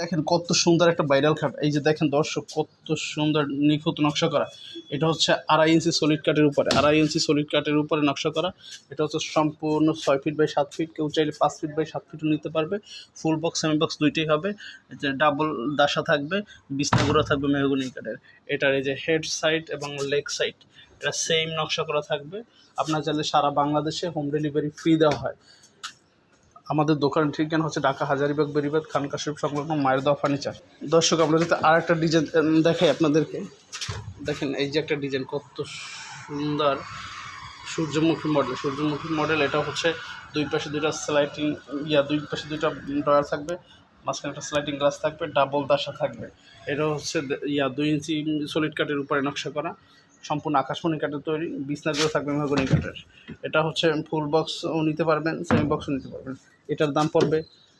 দেখেন কত সুন্দর একটা ভাইরাল খাট। এই যে দেখেন দর্শক, কত সুন্দর নিখুঁত নকশা করা। এটা হচ্ছে 2.5 ইঞ্চি সলিড কাঠের উপরে, 2.5 ইঞ্চি সলিড কাঠের উপরে নকশা করা। এটা হচ্ছে সম্পূর্ণ 6 ফিট বাই 7 ফিট, কেউ চাইলে 5 ফিট বাই 7 ফিটও নিতে পারবে। ফুল বক্স সেমি বক্স দুইটাই হবে। যে ডাবল দাসা থাকবে, বিছনাগুলো থাকবে মেহগনি কাঠের। এটার এই যে হেড সাইড এবং লেগ সাইড এটা সেম নকশা করা থাকবে। আপনার চাইলে সারা বাংলাদেশে হোম ডেলিভারি ফ্রি দেওয়া হয়। আমাদের দোকানের ঠিকানা হচ্ছে ঢাকা হাজারীবাগ বেরিবাদ খানকা শরীফ সংলগ্ন মায়ের দোয়া ফার্নিচার। দর্শক, আমরা যদি আর একটা ডিজাইন দেখাই আপনাদেরকে, দেখেন এই যে একটা ডিজাইন কত সুন্দর, সূর্যমুখী মডেল। সূর্যমুখী মডেল এটা হচ্ছে দুই পাশে দুইটা স্লাইডিং দুই পাশে দুইটা ড্রয়ার থাকবে, মাঝখানে একটা স্লাইডিং গ্লাস থাকবে, ডাবল দাসা থাকবে। এটা হচ্ছে 2 ইঞ্চি সলিড কাঠের উপরে নকশা করা, সম্পূর্ণ আকাশমণি কাঠের তৈরি। বিছনাগুলো থাকবে মেহগনি কাঠের। এটা হচ্ছে ফুল বক্সও নিতে পারবেন, সেমি বক্সও নিতে পারবেন। এটার দাম পড়বে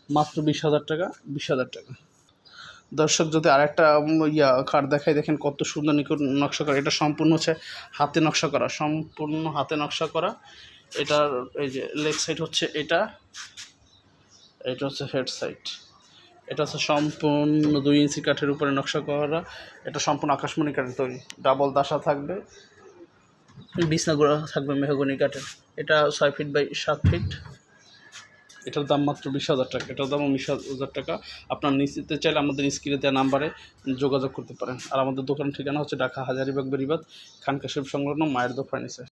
মাত্র 20,000 টাকা। 20,000 টাকা। দর্শক, যদি আরেকটা কার্ড দেখাই, দেখেন কত সুন্দর নিখুঁত নকশা করা। এটা সম্পূর্ণ হচ্ছে হাতে নকশা করা, সম্পূর্ণ হাতে নকশা করা। এটার এই যে লেগ সাইড হচ্ছে এটা হচ্ছে হেড সাইড। এটা হচ্ছে সম্পূর্ণ 2 ইঞ্চি কাঠের উপরে নকশা করা। এটা সম্পূর্ণ আকাশমণি কাঠের তৈরি, ডাবল দাসা থাকবে, বিছনাগুলো থাকবে মেহগনি কাঠের। এটা 6 ফিট বাই 7 ফিট। এটার দাম মাত্র 20,000 টাকা। এটার দামও 20,000 টাকা। আপনার নিতে চাইলে আমাদের স্ক্রিনে দেওয়া নাম্বারে যোগাযোগ করতে পারেন। আর আমাদের দোকানের ঠিকানা হচ্ছে ঢাকা হাজারীবাগ বেরিবাদ খানকা শরীফ সংলগ্ন মায়ের দোয়া ফার্নিচার।